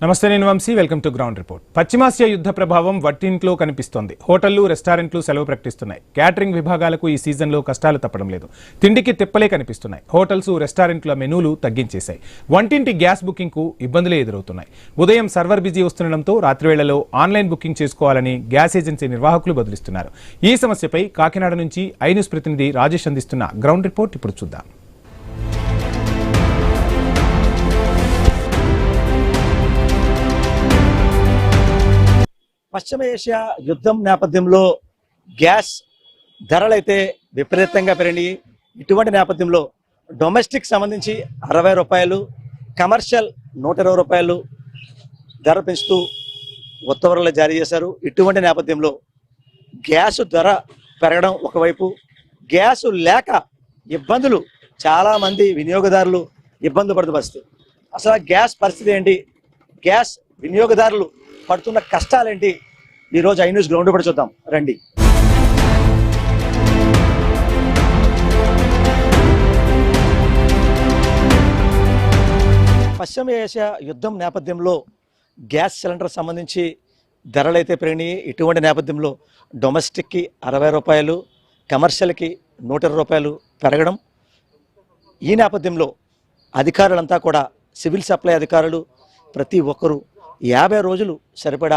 నమస్తే, నేను Vamshi. Welcome to ground report. పశ్చిమాసియా యుద్ధ ప్రభావం వట్టింట్లో కనిపిస్తోంది. హోటళ్లు, రెస్టారెంట్లు సెలవు ప్రకటిస్తున్నాయి. క్యాటరింగ్ విభాగాలకు ఈ సీజన్లో కష్టాలు తప్పడం లేదు. తిండికి తిప్పలే కనిపిస్తున్నాయి. హోటల్స్, రెస్టారెంట్ల మెనూలు తగ్గించేశాయి. వంటింటి గ్యాస్ బుకింగ్కు ఇబ్బందులే ఎదురవుతున్నాయి. ఉదయం సర్వర్ బిజీ వస్తుండటంతో రాత్రివేళలో ఆన్లైన్ బుకింగ్ చేసుకోవాలని గ్యాస్ ఏజెన్సీ నిర్వాహకులు బదులిస్తున్నారు. ఈ సమస్యపై కాకినాడ నుంచి ఐ న్యూస్ ప్రతినిధి రాజేష్ అందిస్తున్న గ్రౌండ్ రిపోర్ట్ ఇప్పుడు చూద్దాం. పశ్చిమ ఏషియా యుద్ధం నేపథ్యంలో గ్యాస్ ధరలైతే విపరీతంగా పెరిగినాయి. ఇటువంటి నేపథ్యంలో డొమెస్టిక్ సంబంధించి 60 రూపాయలు, కమర్షియల్ 120 రూపాయలు ధర పెంచుతూ ఉత్తర్వులు జారీ చేశారు. ఇటువంటి నేపథ్యంలో గ్యాస్ ధర పెరగడం ఒకవైపు, గ్యాస్ లేక ఇబ్బందులు చాలామంది వినియోగదారులు ఇబ్బంది పడుతూ పరిస్థితి. అసలు గ్యాస్ పరిస్థితి ఏంటి, గ్యాస్ వినియోగదారులు పడుతున్న కష్టాలేంటి, ఈరోజు ఐ న్యూస్ గ్రౌండ్ రిపోర్ట్ చూద్దాం రండి. పశ్చిమ ఏషియా యుద్ధం నేపథ్యంలో గ్యాస్ సిలిండర్ సంబంధించి ధరలైతే పెరిగినాయి. ఇటువంటి నేపథ్యంలో డొమెస్టిక్కి 60 రూపాయలు, కమర్షియల్కి 120 రూపాయలు పెరగడం. ఈ నేపథ్యంలో అధికారులంతా కూడా, సివిల్ సప్లై అధికారులు ప్రతి ఒక్కరూ 50 రోజులు సరిపడా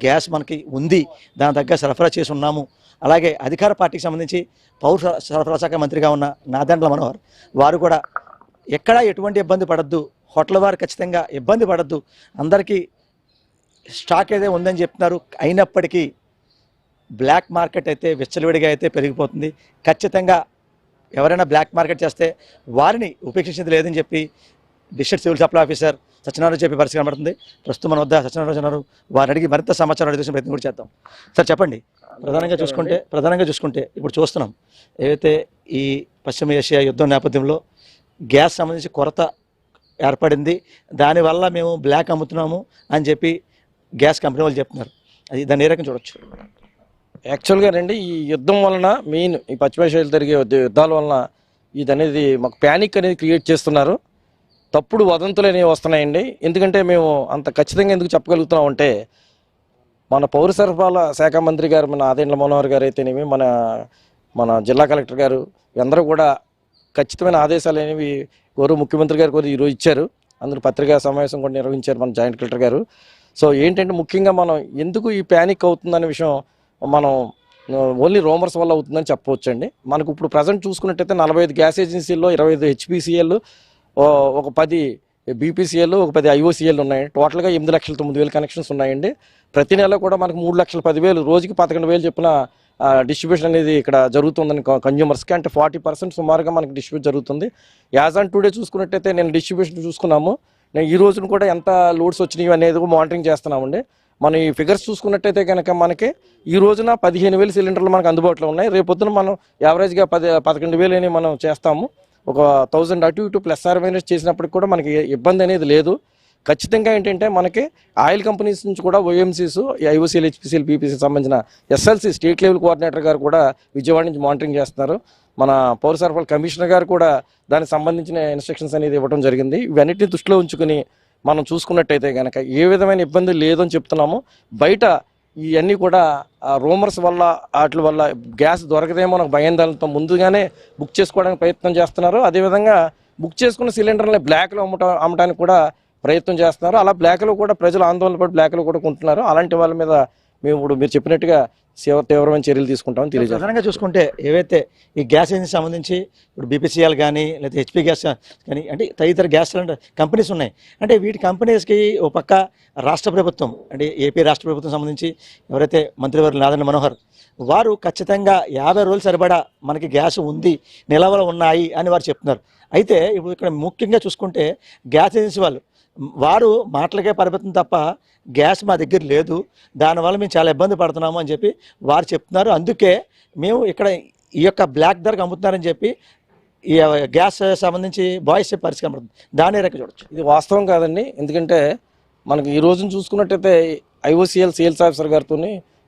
గ్యాస్ మనకి ఉంది, దాని దగ్గర సరఫరా చేసి ఉన్నాము. అలాగే అధికార పార్టీకి సంబంధించి పౌర సరఫరా శాఖ మంత్రిగా ఉన్న నాదెండ్ల మనోహర్ వారు కూడా ఎక్కడా ఎటువంటి ఇబ్బంది పడద్దు, హోటల్ వారు ఖచ్చితంగా ఇబ్బంది పడద్దు, అందరికీ స్టాక్ అయితే ఉందని చెప్తున్నారు. అయినప్పటికీ బ్లాక్ మార్కెట్ అయితే విచ్చలవిడిగా అయితే పెరిగిపోతుంది. ఖచ్చితంగా ఎవరైనా బ్లాక్ మార్కెట్ చేస్తే వారిని ఉపేక్షించేది లేదని చెప్పి district civil supply officer Satyanarayana చెప్పి పరిస్థితి కనబడుతుంది. ప్రస్తుతం మన వద్ద సత్యనారాయణ ఉన్నారు. వారిని అడిగి మరింత సమాచారం అడిగే ప్రయత్నం కూడా చేద్దాం. సార్ చెప్పండి, ప్రధానంగా చూసుకుంటే ఇప్పుడు చూస్తున్నాం ఏవైతే ఈ పశ్చిమ ఏషియా యుద్ధం నేపథ్యంలో గ్యాస్ సంబంధించి కొరత ఏర్పడింది, దానివల్ల మేము బ్లాక్ అమ్ముతున్నాము అని చెప్పి గ్యాస్ కంపెనీ వాళ్ళు చెప్తున్నారు. అది దాన్ని ఏ రకం చూడొచ్చు? యాక్చువల్గా రండి, ఈ యుద్ధం వలన మెయిన్ ఈ పశ్చిమ ఏషియాలో జరిగే యుద్ధాల వలన ఇది అనేది మాకు ప్యానిక్ అనేది క్రియేట్ చేస్తున్నారు. తప్పుడు వదంతులు అనేవి వస్తున్నాయండి. ఎందుకంటే మేము అంత ఖచ్చితంగా ఎందుకు చెప్పగలుగుతున్నాం అంటే, మన పౌర సరఫరాల శాఖ మంత్రి గారు, మన నాదెండ్ల మనోహర్ గారు అయితేనేమి, మన జిల్లా కలెక్టర్ గారు అందరూ కూడా ఖచ్చితమైన ఆదేశాలు అనేవి గౌరవ ముఖ్యమంత్రి గారు కూడా ఈరోజు ఇచ్చారు. అందరూ పత్రికా సమావేశం కూడా నిర్వహించారు మన జాయింట్ కలెక్టర్ గారు. సో ఏంటంటే ముఖ్యంగా మనం ఎందుకు ఈ ప్యానిక్ అవుతుందనే విషయం మనం ఓన్లీ రూమర్స్ వల్ల అవుతుందని చెప్పవచ్చు అండి. మనకు ఇప్పుడు ప్రజెంట్ చూసుకున్నట్టయితే 45 గ్యాస్ ఏజెన్సీల్లో 25 హెచ్పిసిఎల్, ఒక 10 బీపీసీఎల్, ఒక 10 ఐఓసీఎల్ ఉన్నాయండి. టోటల్గా 8,09,000 కనెక్షన్స్ ఉన్నాయండి. ప్రతి నెల కూడా మనకు 3,10,000, రోజుకి 11,000 చెప్పిన డిస్ట్రిబ్యూషన్ అనేది ఇక్కడ జరుగుతుందని కన్జ్యూమర్స్కి, అంటే 40% సుమారుగా మనకి డిస్ట్రిబ్యూట్ జరుగుతుంది. యాజ్ ఆన్ టుడే చూసుకున్నట్టయితే నేను డిస్ట్రిబ్యూషన్ చూసుకున్నాము. నేను ఈ రోజున కూడా ఎంత లోడ్స్ వచ్చినాయి అనేది మానిటరింగ్ చేస్తున్నామండి. మనం ఈ ఫిగర్స్ చూసుకున్నట్టయితే కనుక మనకి ఈ రోజున 15,000 సిలిండర్లు మనకు అందుబాటులో ఉన్నాయి. రేపొద్దున మనం యావరేజ్గా 11,000 అని మనం చేస్తాము. ఒక 1000 అటు ఇటు ప్లస్ ఆర్ మైనస్ చేసినప్పటికి కూడా మనకి ఇబ్బంది అనేది లేదు. ఖచ్చితంగా ఏంటంటే మనకి ఆయిల్ కంపెనీస్ నుంచి కూడా ఓఎంసీస్, ఐఓసీఎల్, హెచ్పిసిఎల్, బీపీసీకి సంబంధించిన ఎస్ఎల్సీ స్టేట్ లెవెల్ కోఆర్డినేటర్ గారు కూడా విజయవాడ నుంచి మానిటరింగ్ చేస్తున్నారు. మన పౌర సరఫరాల కమిషనర్ గారు కూడా దానికి సంబంధించిన ఇన్స్ట్రక్షన్స్ అనేది ఇవ్వడం జరిగింది. ఇవన్నిటిని దృష్టిలో ఉంచుకుని మనం చూసుకున్నట్టయితే కనుక ఏ విధమైన ఇబ్బంది లేదని చెప్తున్నాము. బయట ఇవన్నీ కూడా రూమర్స్ వల్ల వాటి వల్ల గ్యాస్ దొరకదేమో నాకు భయాందోళనతో ముందుగానే బుక్ చేసుకోవడానికి ప్రయత్నం చేస్తున్నారు. అదేవిధంగా బుక్ చేసుకున్న సిలిండర్ని బ్లాక్లో అమ్మటానికి కూడా ప్రయత్నం చేస్తున్నారు. అలా బ్లాక్లో కూడా ప్రజలు ఆందోళన పడి బ్లాక్లో కూడా కొంటున్నారు. అలాంటి వాళ్ళ మీద మేము ఇప్పుడు మీరు చెప్పినట్టుగా తీవ్రమైన చర్యలు తీసుకుంటామని తెలియజేస్తాం. ప్రధానంగా చూసుకుంటే ఏవైతే ఈ గ్యాస్ ఏజెన్సీ సంబంధించి ఇప్పుడు బీపీసీఎల్ కానీ లేదా హెచ్పీ గ్యాస్ కానీ అంటే తదితర గ్యాస్ సిలిండర్ కంపెనీస్ ఉన్నాయి. అంటే వీటి కంపెనీస్కి ఓ పక్క రాష్ట్ర ప్రభుత్వం, అంటే ఏపీ రాష్ట్ర ప్రభుత్వం సంబంధించి ఎవరైతే మంత్రివర్యులు నాదెండ్ల మనోహర్ వారు ఖచ్చితంగా 50 రోజులు సరిపడా మనకి గ్యాస్ ఉంది, నిల్వలు ఉన్నాయి అని వారు చెప్తున్నారు. అయితే ఇప్పుడు ఇక్కడ ముఖ్యంగా చూసుకుంటే గ్యాస్ ఏజెన్సీ వారు మాటలకే పరిమితం తప్ప గ్యాస్ మా దగ్గర లేదు, దానివల్ల మేము చాలా ఇబ్బంది పడుతున్నాము అని చెప్పి వారు చెప్తున్నారు. అందుకే మేము ఇక్కడ ఈ యొక్క బ్లాక్ ధరకు అమ్ముతున్నారని చెప్పి ఈ గ్యాస్ సంబంధించి బాయ్స్ పరిస్థితి కనబడుతుంది. దాని రకం చూడొచ్చు. ఇది వాస్తవం కాదండి. ఎందుకంటే మనకి ఈ రోజున చూసుకున్నట్టయితే ఐఓసీఎల్ సేల్స్ ఆఫీసర్ గారితో,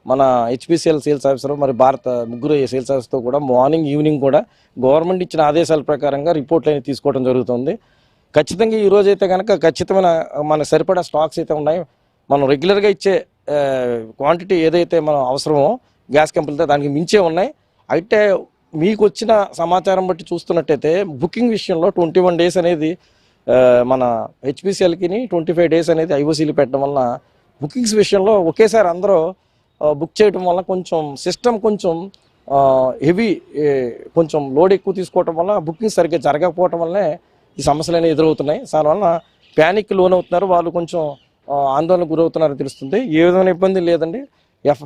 మన హెచ్పిసిఎల్ సేల్స్ ఆఫీసర్, మరి భారత ముగ్గురు సేల్స్ ఆఫీసర్తో కూడా మార్నింగ్ ఈవినింగ్ కూడా గవర్నమెంట్ ఇచ్చిన ఆదేశాల ప్రకారంగా రిపోర్ట్లు అనేవి తీసుకోవడం జరుగుతుంది. ఖచ్చితంగా ఈ రోజు అయితే కనుక ఖచ్చితమైన మనకు సరిపడా స్టాక్స్ అయితే ఉన్నాయి. మనం రెగ్యులర్గా ఇచ్చే క్వాంటిటీ ఏదైతే మనం అవసరమో గ్యాస్ కంపెనీలతో దానికి మించే ఉన్నాయి. అయితే మీకు వచ్చిన సమాచారం బట్టి చూస్తున్నట్టయితే బుకింగ్ విషయంలో 21 days అనేది మన హెచ్పిసిఎల్కి 25 days అనేది ఐఓసీలు పెట్టడం వల్ల బుకింగ్స్ విషయంలో ఒకేసారి అందరూ బుక్ చేయడం వల్ల కొంచెం సిస్టమ్ కొంచెం హెవీ, కొంచెం లోడ్ ఎక్కువ తీసుకోవటం వల్ల బుకింగ్ సరిగ్గా జరగకపోవటం వల్లనే ఈ సమస్యలు అనేవి ఎదురవుతున్నాయి. దానివల్ల ప్యానిక్ లోన్ అవుతున్నారు, వాళ్ళు కొంచెం ఆందోళనకు గురవుతున్నారని తెలుస్తుంది. ఏ విధమైన ఇబ్బంది లేదండి.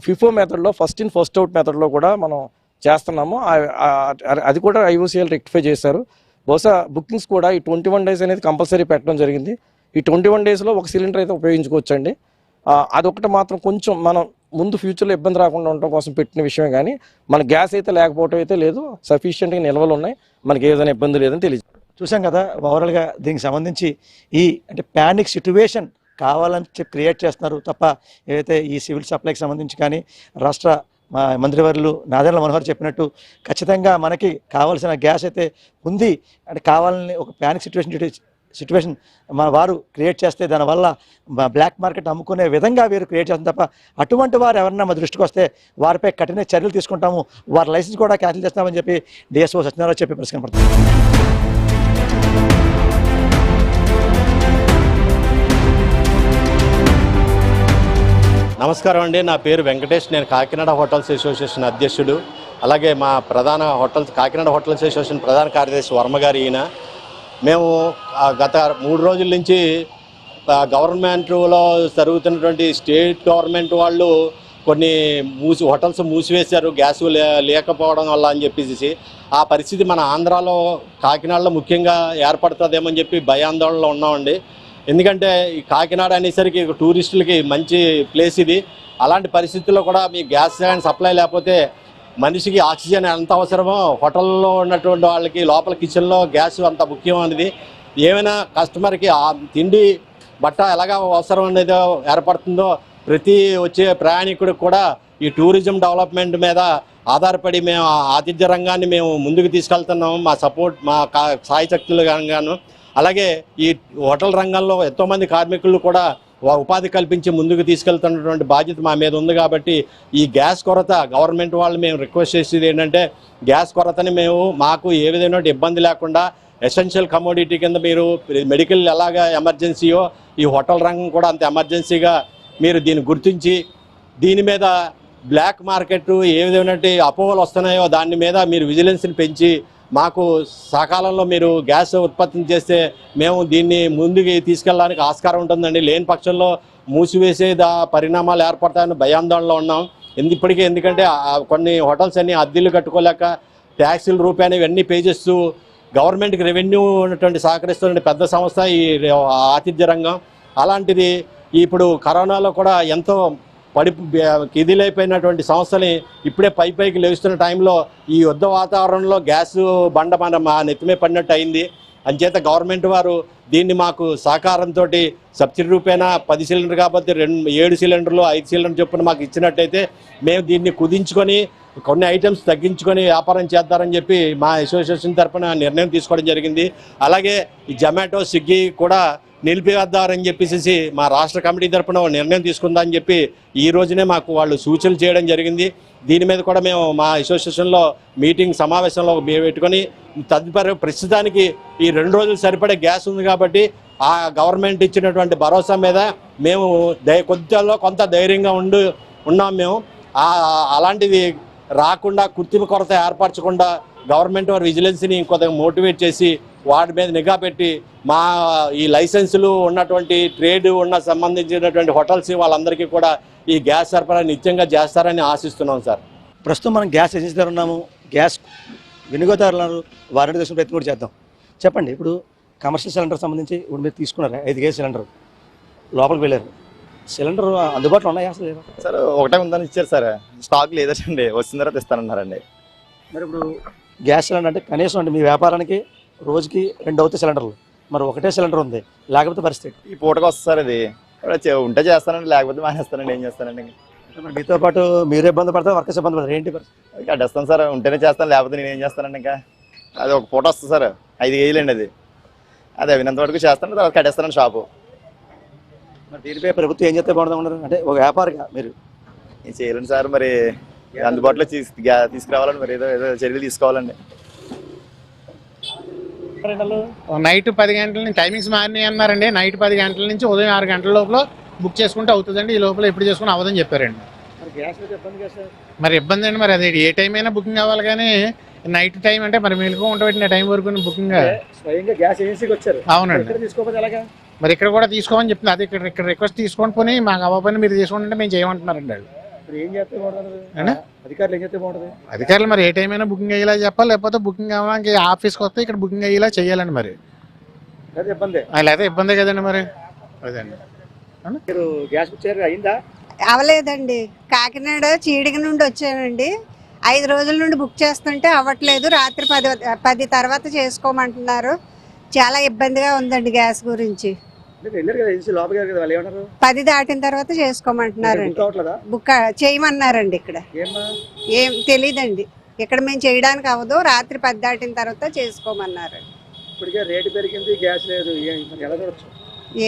ఫిఫో మెథడ్లో ఫస్ట్ ఇన్ ఫస్ట్ అవుట్ మెథడ్లో కూడా మనం చేస్తున్నాము. అది కూడా ఐఓసీఎల్ రెక్టిఫై చేశారు. బహుశా బుకింగ్స్ కూడా ఈ 21 days అనేది కంపల్సరీ పెట్టడం జరిగింది. ఈ 21 daysలో ఒక సిలిండర్ అయితే ఉపయోగించుకోవచ్చండి. అదొకటి మాత్రం కొంచెం మనం ముందు ఫ్యూచర్లో ఇబ్బంది రాకుండా ఉండటం కోసం పెట్టిన విషయమే కానీ మన గ్యాస్ అయితే లేకపోవడం అయితే లేదు. సఫిషియెంట్గా నిల్వలు ఉన్నాయి, మనకి ఏ విధంగా ఇబ్బంది లేదని తెలియదు. చూసాం కదా ఓవరాల్గా దీనికి సంబంధించి ఈ అంటే ప్యానిక్ సిట్యువేషన్ కావాలని చెప్పి క్రియేట్ చేస్తున్నారు తప్ప ఏదైతే ఈ సివిల్ సప్లైకి సంబంధించి కానీ రాష్ట్ర మా మంత్రివర్యులు నాదెండ్ల మనోహర్ చెప్పినట్టు ఖచ్చితంగా మనకి కావాల్సిన గ్యాస్ అయితే ఉంది అంటే కావాలని ఒక ప్యానిక్ సిచ్యువేషన్ మన వారు క్రియేట్ చేస్తే దానివల్ల బ్లాక్ మార్కెట్ అమ్ముకునే విధంగా వీరు క్రియేట్ చేస్తుంది తప్ప అటువంటి వారు ఎవరన్నా మా దృష్టికి వస్తే వారిపై కఠిన చర్యలు తీసుకుంటాము, వారి లైసెన్స్ కూడా క్యాన్సిల్ చేస్తామని చెప్పి డిఎస్ఓ సత్యనారాయణ చెప్పి ప్రశ్న పడుతుంది. నమస్కారం అండి, నా పేరు వెంకటేష్. నేను కాకినాడ హోటల్స్ అసోసియేషన్ అధ్యక్షుడు. అలాగే మా ప్రధాన కాకినాడ హోటల్స్ అసోసియేషన్ ప్రధాన కార్యదర్శి వర్మ గారు ఈయన. మేము గత 3 రోజుల నుంచి గవర్నమెంట్లో జరుగుతున్నటువంటి స్టేట్ గవర్నమెంట్ వాళ్ళు కొన్ని హోటల్స్ మూసివేశారు గ్యాస్ లేకపోవడం వల్ల అని చెప్పేసి. ఆ పరిస్థితి మన ఆంధ్రాలో కాకినాడలో ముఖ్యంగా ఏర్పడుతుందేమని చెప్పి భయాందోళనలో ఉన్నామండి. ఎందుకంటే ఈ కాకినాడ అనేసరికి టూరిస్టులకి మంచి ప్లేస్ ఇది. అలాంటి పరిస్థితుల్లో కూడా మీ గ్యాస్ సప్లై లేకపోతే మనిషికి ఆక్సిజన్ ఎంత అవసరమో హోటల్లో ఉన్నటువంటి వాళ్ళకి లోపల కిచెన్లో గ్యాస్ అంత ముఖ్యం అనేది. ఏమైనా కస్టమర్కి తిండి బట్ట ఎలాగ అవసరం అనేది ఏర్పడుతుందో ప్రతి వచ్చే ప్రయాణికుడికి కూడా ఈ టూరిజం డెవలప్మెంట్ మీద ఆధారపడి మేము ఆతిథ్య రంగాన్ని మేము ముందుకు తీసుకెళ్తున్నాము. మా సపోర్ట్ మా సాయశక్తులు గాను అలాగే ఈ హోటల్ రంగంలో ఎంతోమంది కార్మికులు కూడా ఉపాధి కల్పించి ముందుకు తీసుకెళ్తున్నటువంటి బాధ్యత మా మీద ఉంది. కాబట్టి ఈ గ్యాస్ కొరత గవర్నమెంట్ వాళ్ళు మేము రిక్వెస్ట్ చేసేది ఏంటంటే గ్యాస్ కొరతని మాకు ఏ విధమైన ఇబ్బంది లేకుండా ఎసెన్షియల్ కమోడిటీ కింద మీరు మెడికల్ ఎలాగా ఎమర్జెన్సీయో ఈ హోటల్ రంగం కూడా అంత ఎమర్జెన్సీగా మీరు దీన్ని గుర్తించి దీని మీద బ్లాక్ మార్కెట్ ఏ విధమైన అపోహలు వస్తున్నాయో దాని మీద మీరు విజిలెన్స్ని పెంచి మాకు సకాలంలో మీరు గ్యాస్ ఉత్పత్తి చేస్తే మేము దీన్ని ముందుకు తీసుకెళ్ళడానికి ఆస్కారం ఉంటుందండి. లేని పక్షంలో మూసివేసే పరిణామాలు ఏర్పడతాయని భయాందోళనలో ఉన్నాం. ఎందుకంటే కొన్ని హోటల్స్ అన్ని అద్దెలు కట్టుకోలేక ట్యాక్సీల రూపాయలు ఇవన్నీ పే చేస్తూ గవర్నమెంట్కి రెవెన్యూ ఉన్నటువంటి సహకరిస్తున్న పెద్ద సంస్థ ఈ ఆతిథ్య రంగం. అలాంటిది ఇప్పుడు కరోనాలో కూడా ఎంతో కిదిలైపోయినటువంటి సంస్థని ఇప్పుడే పైకి లేస్తున్న టైంలో ఈ యుద్ధ వాతావరణంలో గ్యాస్ బండ మా నెత్తిమే పడినట్టు అయింది. అంచేత గవర్నమెంట్ వారు దీన్ని మాకు సహకారంతో సబ్సిడీ రూపేణా 10 సిలిండర్ కాకపోతే 7 సిలిండర్లు 5 సిలిండర్ చొప్పున మాకు ఇచ్చినట్టయితే మేము దీన్ని కుదించుకొని కొన్ని ఐటమ్స్ తగ్గించుకొని వ్యాపారం చేద్దారని చెప్పి మా అసోసియేషన్ తరఫున నిర్ణయం తీసుకోవడం జరిగింది. అలాగే ఈ జొమాటో స్విగ్గీ కూడా నిలిపివేద్దారని చెప్పేసి మా రాష్ట్ర కమిటీ తరఫున నిర్ణయం తీసుకుందా అని చెప్పి ఈ రోజునే మాకు వాళ్ళు సూచనలు చేయడం జరిగింది. దీని మీద కూడా మేము మా అసోసియేషన్లో మీటింగ్ సమావేశంలో పెట్టుకొని తదుపరి ప్రస్తుతానికి ఈ 2 రోజులు సరిపడే గ్యాస్ ఉంది కాబట్టి ఆ గవర్నమెంట్ ఇచ్చినటువంటి భరోసా మీద మేము కొంత ధైర్యంగా ఉన్నాం. మేము అలాంటిది రాకుండా కృత్రిమ కొరత ఏర్పరచకుండా గవర్నమెంట్ వారి విజిలెన్స్ని ఇంకొంత మోటివేట్ చేసి వాటి మీద నిఘా పెట్టి మా ఈ లైసెన్సులు ఉన్నటువంటి ట్రేడ్ సంబంధించినటువంటి హోటల్స్ వాళ్ళందరికీ కూడా ఈ గ్యాస్ సరఫరా నిత్యంగా చేస్తారని ఆశిస్తున్నాం సార్. ప్రస్తుతం మనం గ్యాస్ ఏజెన్సీ దగ్గర ఉన్నాము, గ్యాస్ వినియోగదారులు వారంటీ తీసుకునే ప్రయత్నం కూడా చేద్దాం. చెప్పండి, ఇప్పుడు కమర్షియల్ సిలిండర్ సంబంధించి ఇప్పుడు మీరు తీసుకున్నారు 5 గ్యాస్ సిలిండర్, లోపలికి వెళ్ళారు, సిలిండర్ అందుబాటులో ఉన్నాయా అసలు? సార్ ఒకటే ఉందని ఇచ్చారు సార్, స్టాక్ లేదండి, వచ్చిన తర్వాత ఇస్తానన్నారండి. మరి ఇప్పుడు గ్యాస్ సిలిండర్ అంటే కనీసం అంటే మీ వ్యాపారానికి రోజుకి 2 అవుతాయి సిలిండర్లు, మరి ఒకటే సిలిండర్ ఉంది, లేకపోతే పరిస్థితి ఈ పూటకు వస్తుంది సార్. ఇది ఉంటే చేస్తానండి, లేకపోతే మానేస్తానండి. ఏం చేస్తానండి? మీతో పాటు మీరు ఇబ్బంది పడతారు, వర్కర్స్ ఇబ్బంది పడతారు, ఏంటి పరిస్థితి? అడ్డేస్తాను సార్, ఉంటేనే చేస్తాను, లేకపోతే నేను ఏం చేస్తానండి. ఇంకా అది ఒక పూట వస్తుంది సార్, 5 కేజీలు అండి. అదే వినంత వరకు చేస్తాను, తర్వాత కట్టేస్తాను షాపు. మరి దీనిపై ప్రభుత్వం ఏం చేస్తే బాగుంటుంది అంటే ఒక వ్యాపారిగా మీరు? ఏం చేయలేండి సార్, మరి అందుబాటులో తీసుకురావాలండి, మరి ఏదో ఏదో చర్యలు తీసుకోవాలండి. నైట్ 10 గంటల నుంచి టైమింగ్స్ మారినాయి అన్నారండి. నైట్ 10 గంటల నుంచి ఉదయం 6 గంటల లోపల బుక్ చేసుకుంటే అవుతుందండి. ఈ లోపల ఎప్పుడు చేసుకుని అవ్వదని చెప్పారండి. మరి గ్యాస్ అయితే ఇబ్బంది కదా సార్? మరి ఇబ్బంది అండి, మరి అది ఏ టైం అయినా బుకింగ్ అవ్వాలి, కానీ నైట్ టైం అంటే మరి మెలకు ఉండబెట్టిన టైం వరకు బుకింగ్. స్వయంగా గ్యాస్ ఏజెన్సీకి వచ్చారు. అవునండి. ఇక్కడ తీసుకోకపోతే ఎలాగా? మరి ఇక్కడ కూడా తీసుకోమని చెప్తుంది. అది ఇక్కడ రిక్వెస్ట్ తీసుకొని పోనీ మాకు అవ్వకపోయినా మీరు తీసుకోండి అంటే మేము చేయమంటున్నారండి వాళ్ళు. మరి ఏం చేస్తే బాగుంటుంది? అధికారులు ఏం చేస్తే బాగుంటుంది? అధికారులు మరి ఏ టైం అయినా బుకింగ్ అయ్యేలా చెప్పాలి, లేకపోతే బుకింగ్ అవ్వడానికి ఆఫీస్కి వస్తే ఇక్కడ బుకింగ్ అయ్యేలా చేయాలండి. మరి అదే ఇబ్బంది. లేదా ఇబ్బందే కదండి మరి. అదండి. మీరు గ్యాస్ బుక్ చేయరు, అయిందా? అవలేదండి. కాకినాడ చీడిగ నుండి వచ్చానండి. 5 రోజుల నుండి బుక్ చేస్తుంటే అవ్వట్లేదు. రాత్రి 10 తర్వాత చేసుకోమంటున్నారు. చాలా ఇబ్బందిగా ఉందండి గ్యాస్ గురించి. వెళ్ళారు కదా ఏజెన్సీ లోపలికి వెళ్ళారు కదా, వాళ్ళు ఏమన్నారు? 10 దాటిన తర్వాత చేసుకోమంటున్నారండి. బుక్ అవ్వట్లేదా? బుక్ చేయమన్నారండి. ఇక్కడ ఏమ్మా? ఏం తెలీదండి. ఇక్కడ మేము చేయడానికి అవ్వదు. రాత్రి 10 దాటిన తర్వాత చేసుకోమన్నారు. ఇప్పటికే రేటు పెరిగింది, గ్యాస్ లేదు, మరి ఎలా చూడొచ్చు?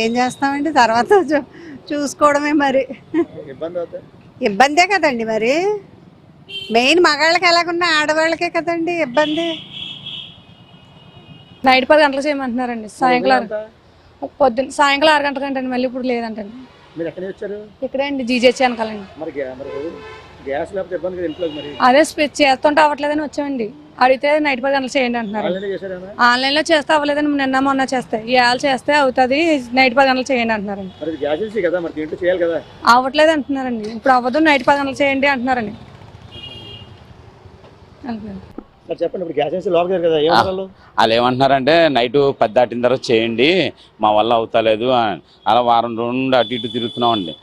ఏం చేస్తామండి, తర్వాత చూసుకోవడమే మరి. ఇబ్బంది అవుతుంది. ఇబ్బందే కదండి మరి. మెయిన్ మగాళ్ళకి ఎలాగున్నా ఆడవాళ్ళకే కదండి ఇబ్బంది. నైట్ 10 గంటలకు చేయమంటున్నారండి. సాయంకాలం పొద్దున్న సాయంకాలం 6 గంటల కంటే మళ్ళీ ఇప్పుడు లేదంటండి. మీరు ఎక్కడి నుంచి వచ్చారు? ఇక్కడే అండి జీజేచ్చి వెనకాలండి. మరి గ్యాస్ లేకపోతే ఇబ్బంది కదా ఇంట్లో. మరి అదే చేస్తుంటే అవ్వట్లేదని వచ్చామండి. అడిగితే నైట్ 10 గంటలు చేయండి అంటున్నారు. ఆన్లైన్ లో చేస్తే అవ్వలేదని నిన్న మొన్న చేస్తే ఇవాళ చేస్తే అవుతుంది, నైట్ 10 గంటలు చేయండి అంటున్నారండి. మరి గ్యాస్ ఏజెన్సీ కదా, మరి దీంట్లో చేయాలి కదా. అవ్వట్లేదు అంటున్నారండి. ఇప్పుడు అవ్వదు, నైట్ 10 గంటలు చేయండి అంటున్నారండి. మరి చెప్పండి, ఇప్పుడు గ్యాస్ ఏజెన్సీ లోపలికి కదా, ఏమన్నారు? వాళ్ళు ఏమంటున్నారంటే నైట్ 10 దాటిన తర్వాత చేయండి, మా వల్ల అవుతలేదు. అలా వారం రోజులు అటు ఇటు తిరుగుతున్నామండి,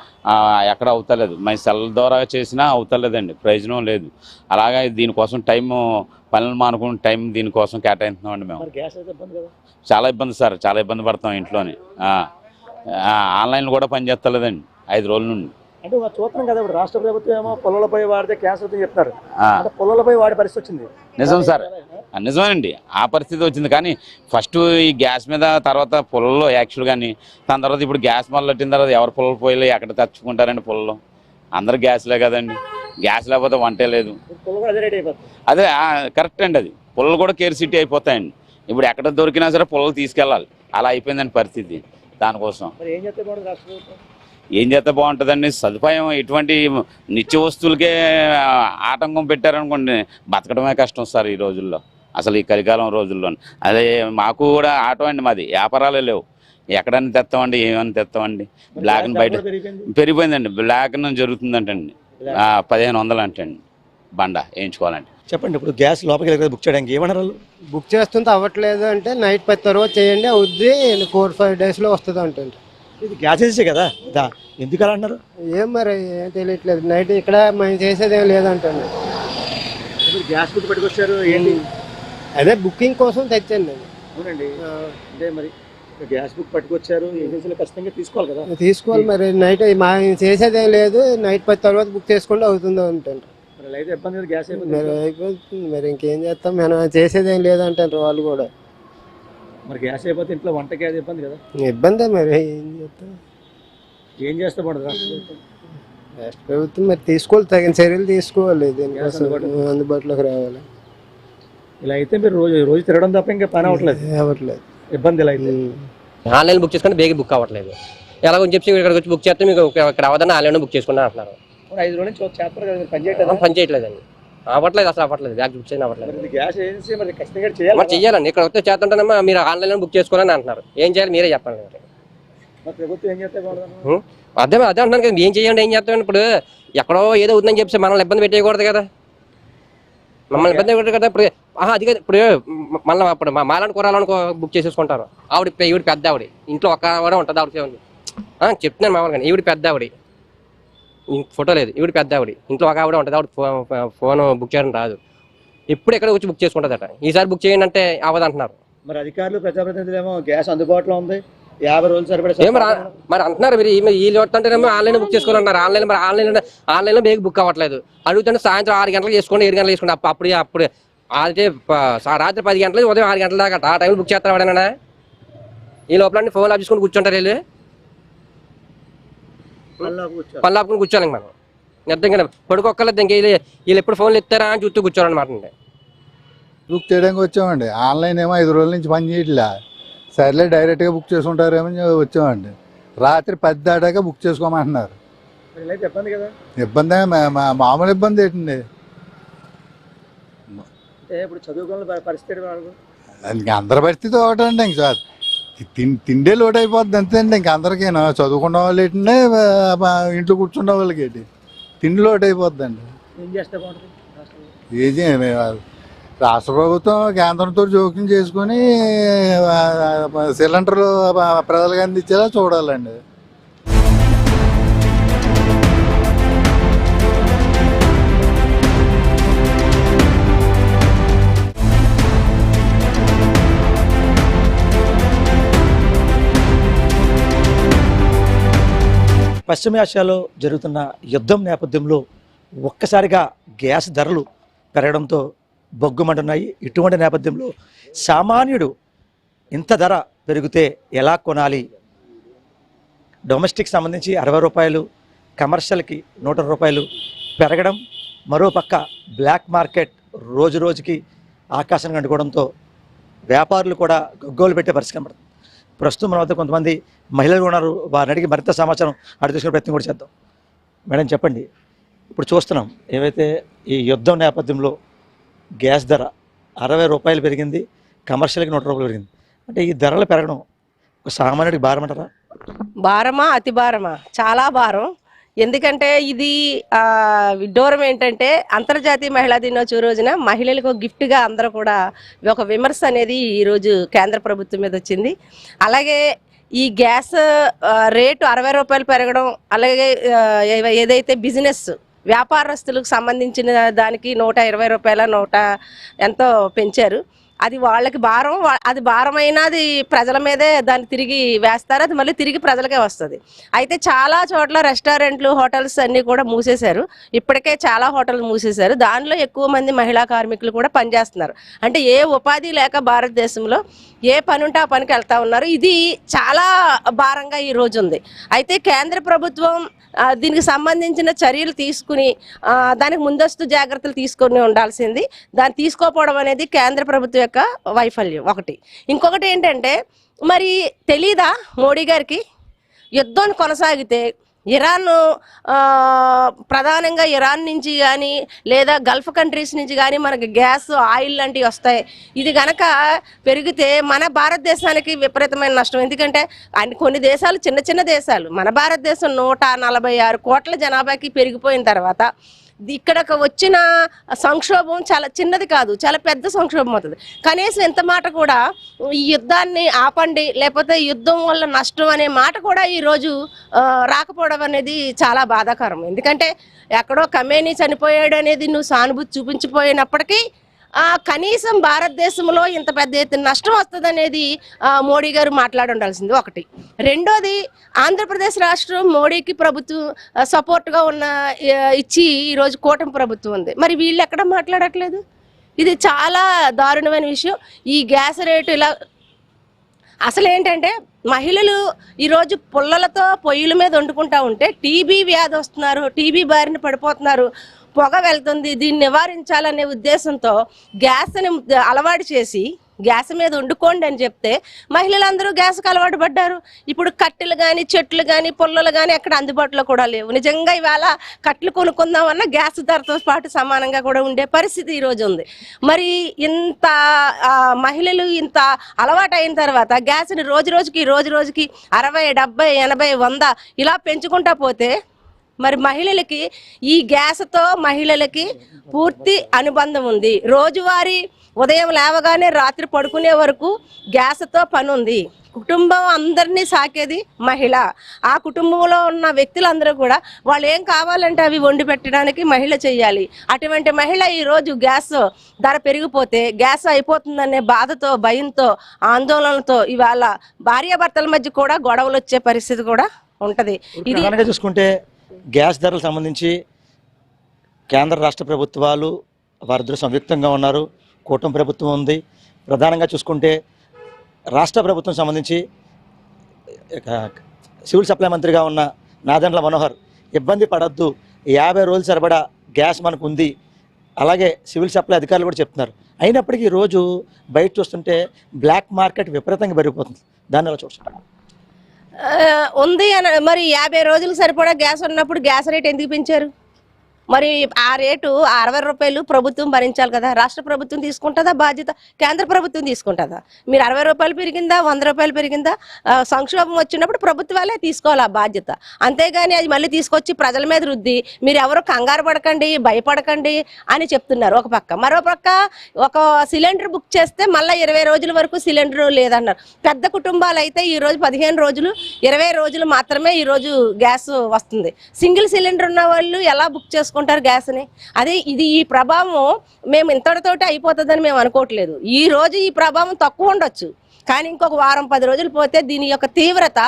ఎక్కడ అవుతలేదు. మా సెల్ ద్వారా చేసినా అవుతలేదండి, ప్రయోజనం లేదు. అలాగే దీనికోసం పనులు మానుకుని టైం దీనికోసం కేటాయిస్తున్నామండి మేము. చాలా ఇబ్బంది సార్, చాలా ఇబ్బంది పడతాం ఇంట్లోనే. ఆన్లైన్ కూడా పనిచేస్తలేదండి 5 రోజుల నుండి. అంటే చూస్తున్నాం కదా, ఇప్పుడు రాష్ట్ర ప్రభుత్వం ఏమో పొలాలపై వాడితే క్యాన్సర్ అవుతుందని చెప్తారు. పొలాలపై వాడే పరిస్థితి వచ్చింది. నిజం సార్, నిజమేనండి. ఆ పరిస్థితి వచ్చింది. కానీ ఫస్ట్ ఈ గ్యాస్ మీద, తర్వాత పొలంలో యాక్చువల్ కానీ, దాని తర్వాత ఇప్పుడు గ్యాస్ మొదలెట్టిన తర్వాత ఎవరు పొలాలు పోయలే ఎక్కడ తెచ్చుకుంటారండి? పొలంలో అందరు గ్యాస్లే కదండి. గ్యాస్ లేకపోతే వంటే లేదు. అదే కరెక్ట్ అండి. అది పొలాలు కూడా కేర్ సిటీ అయిపోతాయండి. ఇప్పుడు ఎక్కడ దొరికినా సరే పొలాలు తీసుకెళ్ళాలి. అలా అయిపోయిందండి పరిస్థితి. దానికోసం ఏం చేస్తే బాగుంటుందండి? సదుపాయం ఇటువంటి నిత్య వస్తువులకే ఆటంకం పెట్టారనుకోండి, బతకడమే కష్టం సార్ ఈ రోజుల్లో, అసలు ఈ కలికాలం రోజుల్లో. అదే మాకు కూడా ఆటో అండి, మాది వ్యాపారాలే లేవు. ఎక్కడైనా తెస్తామండి, ఏమైనా తెస్తామండి. బ్లాక్ బయట పెరిగిపోయిందండి. బ్లాక్ జరుగుతుందంటండి 1500 అంటండి బండ వేయించుకోవాలంటే. చెప్పండి, ఇప్పుడు గ్యాస్ లోపలికి వెళ్ళి బుక్ చేయడానికి ఏమన్నారు? బుక్ చేస్తుంటే అవ్వట్లేదు అంటే నైట్ 10 తర్వాత చేయండి, అవుద్ది 4-5 డేస్లో వస్తుంది అంటే. ఇది గ్యాస్ ఏజెన్సీ కదా, ఎందుకు అలా అంటారు? ఏం మరి ఏం తెలియట్లేదు. నైట్ ఇక్కడ మేము చేసేది ఏం లేదంటండి. గ్యాస్ బుక్ పెట్టుకొచ్చారు ఏంటి? అదే బుకింగ్ కోసం తెచ్చండి. అవునండి. అంటే మరి గ్యాస్ బుక్ పట్టుకొచ్చారు, ఏజెన్సీలో ఖచ్చితంగా తీసుకోవాలి కదా. తీసుకోవాలి మరి. నైట్ మా చేసేది ఏం లేదు, నైట్ 10 తర్వాత బుక్ చేసుకుంటే అవుతుందో అంటారు. మరి అయితే ఇబ్బంది కదా, గ్యాస్ మరి అయిపోతుంది. మరి ఇంకేం చేస్తాం, మనం చేసేది ఏం లేదంటారు వాళ్ళు కూడా. మరి గ్యాస్ అయిపోతే ఇంట్లో వంటకి అది ఇబ్బంది కదా. ఇబ్బందే మరి ఏం చేస్తాం. ఏం చేస్తే బాగుంటుంది? రాష్ట్ర ప్రభుత్వం మరి తీసుకోవాలి, తగిన చర్యలు తీసుకోవాలి. దీనికోసం అందుబాటులోకి రావాలి. ఇలా అయితే మీరు రోజు తిరగడం తప్ప ఇంకా పని అవ్వట్లేదు. ఇబ్బంది ఇలా అయితే. ఆన్లైన్ బుక్ చేసుకుంటే బేగ బుక్ అవ్వట్లేదు. ఎలాగో చెప్పి ఇక్కడికి వచ్చి బుక్ చేస్తే మీకు ఇక్కడ అవదని ఆన్లైన్ బుక్ చేసుకున్నా అంటున్నారు. 5 రోజుల నుంచి చేస్తారు కదా, పని చేయట్లేదండి. అవ్వట్లేదు, అసలు అవ్వట్లేదు. బ్యాగ్ బుక్ చేయడం అవ్వట్లేదు. గ్యాస్ ఏజెన్సీ మరి ఖచ్చితంగా చేయాలి. మరి చెయ్యాలండి. ఇక్కడ వస్తే చేస్తుంటేనేమో మీరు ఆన్లైన్లో బుక్ చేసుకోవాలని అంటున్నారు. ఏం చేయాలి మీరే చెప్పండి. ప్రభుత్వం ఏం చేస్తే బాగుంటుంది? అదే అంటున్నాను కదా, ఏం చేయండి, ఏం చేస్తామండి. ఇప్పుడు ఎక్కడో ఏదో అవుతుందని చెప్పి మనల్ని ఇబ్బంది పెట్టేయకూడదు కదా. మమ్మల్ని ఇబ్బంది పెట్టదు కదా. ఇప్పుడు అది కదా, ఇప్పుడు మళ్ళీ అప్పుడు మాలాంటి కూరాలను బుక్ చేసేసుకుంటారు. ఈవిడ పెద్ద ఆవిడ, ఇంట్లో ఒక్క ఆవిడ ఉంటుంది. ఆవిడ చెప్తున్నాను మామూలుగా, ఈవిడ పెద్ద ఆవిడ, ఫోటో లేదు. ఈవిడ పెద్ద ఆవిడ, ఇంట్లో ఒక ఆవిడ ఉంటుంది. ఆవిడ ఫోన్ బుక్ చేయడం రాదు. ఎప్పుడు ఎక్కడ వచ్చి బుక్ చేసుకుంటుందట. ఈసారి బుక్ చేయండి అంటే అవ్వదంటున్నారు. మరి అధికారులు, ప్రజాప్రతినిధులు ఏమో గ్యాస్ అందుబాటులో ఉంది, 50 రోజులు సరిపడే మరి అంటున్నారు. మీరు వీళ్ళు అంటేనేమో ఆన్లైన్ బుక్ చేసుకోవాలన్నారు. ఆన్లైన్లో బేగ బుక్ అవ్వట్లేదు. అడుగుతుంటే సాయంత్రం 6 గంటలకు చేసుకోండి, 7 గంటలకు చేసుకోండి. అప్పుడు అదే రాత్రి 10 గంటలు, ఉదయం 6 గంటల దాకా ఆ టైంలో బుక్ చేస్తారు ఎవడైనా. ఈ లోపల ఫోన్ ఆఫీసుకొని కూర్చుంటారు వీళ్ళు, పళ్ళు ఆపుకొని కూర్చోాలి మనం నిజంగా పడుకోక్కర్లేదు. ఇంక వీళ్ళు ఎప్పుడు ఫోన్లు ఎత్తారా అని చూస్తూ కూర్చోాలన్నమాట అండి. బుక్ చేయడానికి వచ్చామండి. ఆన్లైన్ ఏమో 5 రోజుల నుంచి పని చేయట్లే. సర్లే డైరెక్ట్గా బుక్ చేసుకుంటారేమో వచ్చామండి. రాత్రి 10 దాటాక బుక్ చేసుకోమంటున్నారు. ఇబ్బంది మామూలు ఇబ్బంది ఏంటండి. ఇప్పుడు చదువుకున్న పరిస్థితి ఇంక అందరి పరిస్థితి ఒకటండి. ఇంక తిండే లోటు అయిపోద్ది అంతే అండి. ఇంక అందరికీనా చదువుకున్న వాళ్ళు ఏంటంటే ఇంట్లో కూర్చున్న వాళ్ళకి ఏంటి తిండి లోటు అయిపోద్దండి. ఏం చేస్తే బాగుంటుంది? రాష్ట్ర ప్రభుత్వం కేంద్రంతో జోక్యం చేసుకుని సిలిండర్లు ప్రజలకు అందించేలా చూడాలండి. పశ్చిమాసియాలో జరుగుతున్న యుద్ధం నేపథ్యంలో ఒక్కసారిగా గ్యాస్ ధరలు పెరగడంతో బొగ్గుమంటున్నాయి. ఇటువంటి నేపథ్యంలో సామాన్యుడు ఇంత ధర పెరిగితే ఎలా కొనాలి? డొమెస్టిక్ సంబంధించి 60 రూపాయలు, కమర్షియల్కి 100 రూపాయలు పెరగడం, మరోపక్క బ్లాక్ మార్కెట్ రోజు రోజుకి ఆకాశం కంటుకోవడంతో వ్యాపారులు కూడా గగ్గోలు పెట్టే పరిస్థితి కనబడుతుంది. ప్రస్తుతం మన వద్ద కొంతమంది మహిళలు ఉన్నారు. వారిని అడిగి మరింత సమాచారం అడిగి తీసుకునే ప్రయత్నం కూడా చేద్దాం. మేడం చెప్పండి, ఇప్పుడు చూస్తున్నాం ఏవైతే ఈ యుద్ధం నేపథ్యంలో గ్యాస్ ధర 60 రూపాయలు పెరిగింది, కమర్షియల్కి 100 రూపాయలు పెరిగింది. అంటే ఈ ధరలు పెరగడం ఒక సామాన్యుడికి భారం అంటారా? భారమా, అతి భారమా? చాలా భారం. ఎందుకంటే ఇది విడ్డూరం ఏంటంటే అంతర్జాతీయ మహిళా దినోత్సవం రోజున మహిళలకు గిఫ్ట్గా అందరూ కూడా ఒక విమర్శ అనేది ఈరోజు కేంద్ర ప్రభుత్వం మీద వచ్చింది. అలాగే ఈ గ్యాస్ రేటు 60 రూపాయలు పెరగడం, అలాగే ఏదైతే బిజినెస్ వ్యాపారస్తులకు సంబంధించిన దానికి 120 రూపాయల 100 ఎంతో పెంచారు. అది వాళ్ళకి భారం. అది భారమైనది ప్రజల మీదే దాన్ని తిరిగి వేస్తారు. అది మళ్ళీ తిరిగి ప్రజలకే వస్తుంది. అయితే చాలా చోట్ల రెస్టారెంట్లు, హోటల్స్ అన్నీ కూడా మూసేశారు. ఇప్పటికే చాలా హోటల్ మూసేశారు. దానిలో ఎక్కువ మంది మహిళా కార్మికులు కూడా పనిచేస్తున్నారు. అంటే ఏ ఉపాధి లేక భారతదేశంలో ఏ పని ఉంటే ఆ పనికి వెళ్తా ఉన్నారు. ఇది చాలా భారంగా ఈ రోజు ఉంది. అయితే కేంద్ర ప్రభుత్వం దీనికి సంబంధించిన చర్యలు తీసుకుని దానికి ముందస్తు జాగ్రత్తలు తీసుకొని ఉండాల్సింది. దాన్ని తీసుకోకపోవడం అనేది కేంద్ర ప్రభుత్వం యొక్క వైఫల్యం ఒకటి. ఇంకొకటి ఏంటంటే మరి తెలీదా మోడీ గారికి యుద్ధం కొనసాగితే ఇరాన్ ప్రధానంగా ఇరాన్ నుంచి కానీ లేదా గల్ఫ్ కంట్రీస్ నుంచి కానీ మనకి గ్యాస్, ఆయిల్ లాంటివి వస్తాయి. ఇది కనుక పెరిగితే మన భారతదేశానికి విపరీతమైన నష్టం. ఎందుకంటే కొన్ని దేశాలు చిన్న చిన్న దేశాలు, మన భారతదేశం 146 కోట్ల జనాభాకి పెరిగిపోయిన తర్వాత ఇక్కడ వచ్చిన సంక్షోభం చాలా చిన్నది కాదు, చాలా పెద్ద సంక్షోభం అవుతుంది. కనీసం ఎంత మాట కూడా ఈ యుద్ధాన్ని ఆపండి, లేకపోతే యుద్ధం వల్ల నష్టం అనే మాట కూడా ఈరోజు రాకపోవడం అనేది చాలా బాధాకరం. ఎందుకంటే ఎక్కడో ఖమేనీ చనిపోయాడు అనేది నువ్వు సానుభూతి చూపించిపోయినప్పటికీ కనీసం భారతదేశంలో ఇంత పెద్ద ఎత్తున నష్టం వస్తుందనేది మోడీ గారు మాట్లాడి ఉండాల్సింది ఒకటి. రెండోది, ఆంధ్రప్రదేశ్ రాష్ట్రం మోడీకి ప్రభుత్వం సపోర్ట్గా ఇచ్చి ఈరోజు కూటమి ప్రభుత్వం ఉంది. మరి వీళ్ళు ఎక్కడ మాట్లాడట్లేదు. ఇది చాలా దారుణమైన విషయం. ఈ గ్యాస్ రేటు ఇలా అసలు ఏంటంటే మహిళలు ఈరోజు పుల్లలతో పొయ్యిల మీద వండుకుంటా ఉంటే టీబీ వ్యాధి వస్తున్నారు, టీబీ బారిన పడిపోతున్నారు, పొగ వెళ్తుంది. దీన్ని నివారించాలనే ఉద్దేశంతో గ్యాస్ని అలవాటు చేసి గ్యాస్ మీద వండుకోండి అని చెప్తే మహిళలందరూ గ్యాస్కి అలవాటు పడ్డారు. ఇప్పుడు కట్టెలు కానీ, చెట్లు కానీ, పుల్లలు కానీ ఎక్కడ అందుబాటులో కూడా లేవు. నిజంగా ఇవాళ కట్టెలు కొనుక్కుందామన్నా గ్యాస్ ధరతో పాటు సమానంగా కూడా ఉండే పరిస్థితి ఈరోజు ఉంది. మరి ఇంత మహిళలు ఇంత అలవాటు అయిన తర్వాత గ్యాస్ని రోజు రోజుకి 60, 70, 80, 100 ఇలా పెంచుకుంటా పోతే మరి మహిళలకి ఈ గ్యాస్తో మహిళలకి పూర్తి అనుబంధం ఉంది. రోజువారీ ఉదయం లేవగానే రాత్రి పడుకునే వరకు గ్యాస్తో పని ఉంది. కుటుంబం అందరినీ సాకేది మహిళ. ఆ కుటుంబంలో ఉన్న వ్యక్తులందరూ కూడా వాళ్ళు ఏం కావాలంటే అవి వండి పెట్టడానికి మహిళ చెయ్యాలి. అటువంటి మహిళ ఈరోజు గ్యాస్ ధర పెరిగిపోతే గ్యాస్ అయిపోతుందనే బాధతో, భయంతో, ఆందోళనతో ఇవాళ భార్యాభర్తల మధ్య కూడా గొడవలు వచ్చే పరిస్థితి కూడా ఉంటది. ఇది చూసుకుంటే గ్యాస్ ధరలకు సంబంధించి కేంద్ర రాష్ట్ర ప్రభుత్వాలు వారిద్దరూ సంయుక్తంగా ఉన్నారు. కూటమి ప్రభుత్వం ఉంది. ప్రధానంగా చూసుకుంటే రాష్ట్ర ప్రభుత్వం సంబంధించి సివిల్ సప్లై మంత్రిగా ఉన్న నాదెండ్ల మనోహర్ ఇబ్బంది పడద్దు, 50 రోజులు సరిపడా గ్యాస్ మనకు ఉంది, అలాగే సివిల్ సప్లై అధికారులు కూడా చెప్తున్నారు. అయినప్పటికీ ఈరోజు బయట చూస్తుంటే బ్లాక్ మార్కెట్ విపరీతంగా పెరిగిపోతుంది. దాన్ని ఎలా చూస్తుంటారు? ఉంది అని మరి 50 రోజులకు సరిపడా గ్యాస్ ఉన్నప్పుడు గ్యాస్ రేట్ ఎందుకు పెంచారు? మరి ఆ రేటు 60 రూపాయలు ప్రభుత్వం భరించాలి కదా. రాష్ట్ర ప్రభుత్వం తీసుకుంటుందా బాధ్యత, కేంద్ర ప్రభుత్వం తీసుకుంటుందా? మీరు 60 రూపాయలు పెరిగిందా, 100 రూపాయలు పెరిగిందా, సంక్షోభం వచ్చినప్పుడు ప్రభుత్వాలే తీసుకోవాలి ఆ బాధ్యత. అంతేగాని అది మళ్ళీ తీసుకొచ్చి ప్రజల మీద రుద్ది మీరు ఎవరు కంగారు పడకండి, భయపడకండి అని చెప్తున్నారు ఒక పక్క. మరో పక్క ఒక సిలిండర్ బుక్ చేస్తే మళ్ళీ 20 రోజుల వరకు సిలిండర్ లేదన్నారు. పెద్ద కుటుంబాలు అయితే ఈరోజు 15 రోజులు 20 రోజులు మాత్రమే ఈరోజు గ్యాస్ వస్తుంది. సింగిల్ సిలిండర్ ఉన్న వాళ్ళు ఎలా బుక్ చేసుకుంటారు గ్యాస్ని? అదే ఇది ఈ ప్రభావం మేము ఇంతటితోటి అయిపోతుందని మేము అనుకోవట్లేదు. ఈ రోజు ఈ ప్రభావం తక్కువ ఉండొచ్చు, కానీ ఇంకొక వారం 10 రోజులు పోతే దీని యొక్క తీవ్రత